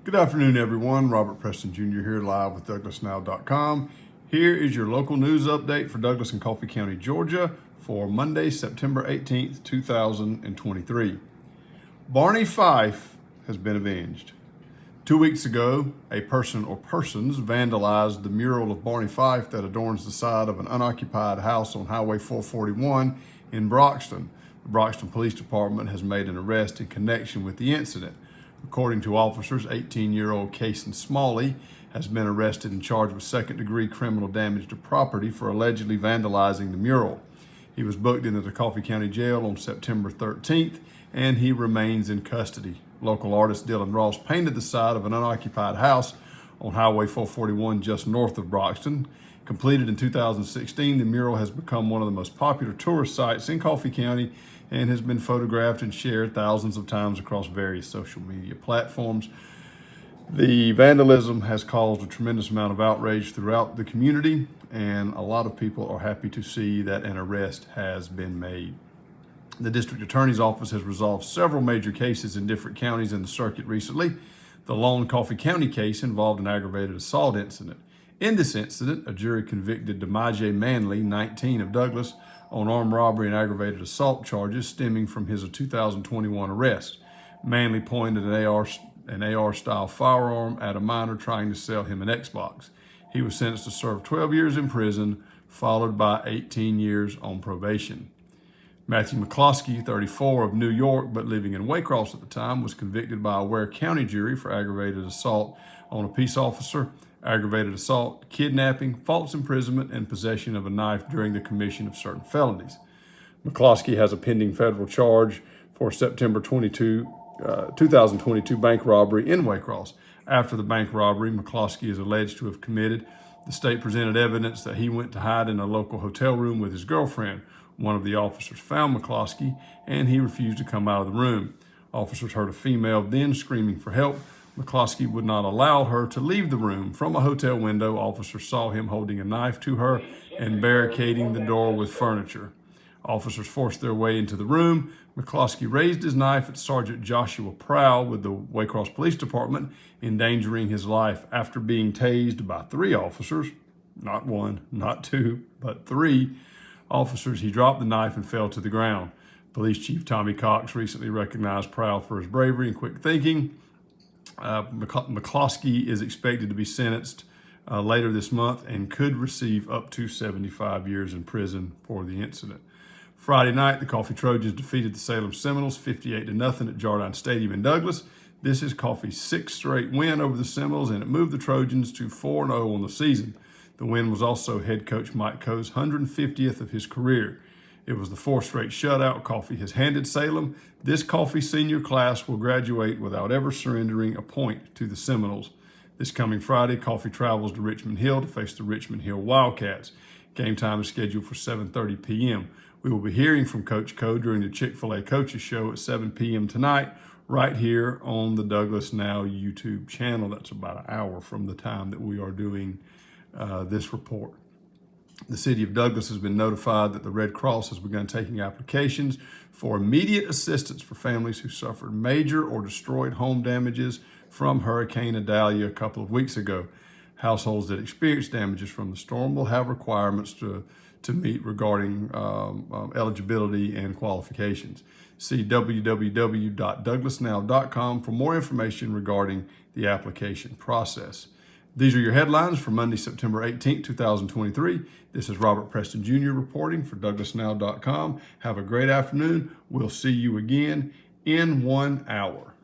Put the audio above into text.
Good afternoon, everyone. Robert Preston Jr. here, live with DouglasNow.com. Here is your local news update for Douglas and Coffee County, Georgia for Monday, September 18th, 2023. Barney Fife has been avenged. 2 weeks ago, a person or persons vandalized the mural of Barney Fife that adorns the side of an unoccupied house on Highway 441 in Broxton. The Broxton Police Department has made an arrest in connection with the incident. According to officers, 18-year-old Cason Smalley has been arrested and charged with second-degree criminal damage to property for allegedly vandalizing the mural. He was booked into the Coffee County Jail on September 13th, and he remains in custody. Local artist Dylan Ross painted the side of an unoccupied house on Highway 441 just north of Broxton. Completed in 2016, the mural has become one of the most popular tourist sites in Coffee County and has been photographed and shared thousands of times across various social media platforms. The vandalism has caused a tremendous amount of outrage throughout the community, and a lot of people are happy to see that an arrest has been made. The district attorney's office has resolved several major cases in different counties in the circuit recently. The lone Coffee County case involved an aggravated assault incident. In this incident, a jury convicted Demaje Manley, 19, of Douglas, on armed robbery and aggravated assault charges stemming from his 2021 arrest. Manley pointed an AR-style firearm at a minor trying to sell him an Xbox. He was sentenced to serve 12 years in prison, followed by 18 years on probation. Matthew McCloskey, 34, of New York, but living in Waycross at the time, was convicted by a Ware County jury for aggravated assault on a peace officer, aggravated assault, kidnapping, false imprisonment, and possession of a knife during the commission of certain felonies. McCloskey has a pending federal charge for September 2022 bank robbery in Waycross. After the bank robbery McCloskey is alleged to have committed, the state presented evidence that he went to hide in a local hotel room with his girlfriend. One of the officers found McCloskey, and he refused to come out of the room. Officers heard a female then screaming for help. McCloskey would not allow her to leave the room. From a hotel window, officers saw him holding a knife to her and barricading the door with furniture. Officers forced their way into the room. McCloskey raised his knife at Sergeant Joshua Prowl with the Waycross Police Department, endangering his life. After being tased by 3 officers, not 1, not 2, but 3 officers, he dropped the knife and fell to the ground. Police Chief Tommy Cox recently recognized Prowl for his bravery and quick thinking. McCloskey is expected to be sentenced later this month and could receive up to 75 years in prison for the incident. Friday night, the Coffee Trojans defeated the Salem Seminoles 58-0 at Jardine Stadium in Douglas. This is Coffee's 6th straight win over the Seminoles, and it moved the Trojans to 4-0 on the season. The win was also head coach Mike Coe's 150th of his career. It was the 4th straight shutout Coffee has handed Salem. This Coffee senior class will graduate without ever surrendering a point to the Seminoles. This coming Friday, Coffee travels to Richmond Hill to face the Richmond Hill Wildcats. Game time is scheduled for 7:30 p.m. We will be hearing from Coach Coe during the Chick-fil-A Coaches Show at 7 p.m. tonight, right here on the Douglas Now YouTube channel. That's about an hour from the time that we are doing this report. The City of Douglas has been notified that the Red Cross has begun taking applications for immediate assistance for families who suffered major or destroyed home damages from Hurricane Idalia a couple of weeks ago. Households that experienced damages from the storm will have requirements to meet regarding eligibility and qualifications. See www.DouglasNow.com for more information regarding the application process. These are your headlines for Monday, September 18, 2023. This is Robert Preston Jr. reporting for DouglasNow.com. Have a great afternoon. We'll see you again in 1 hour.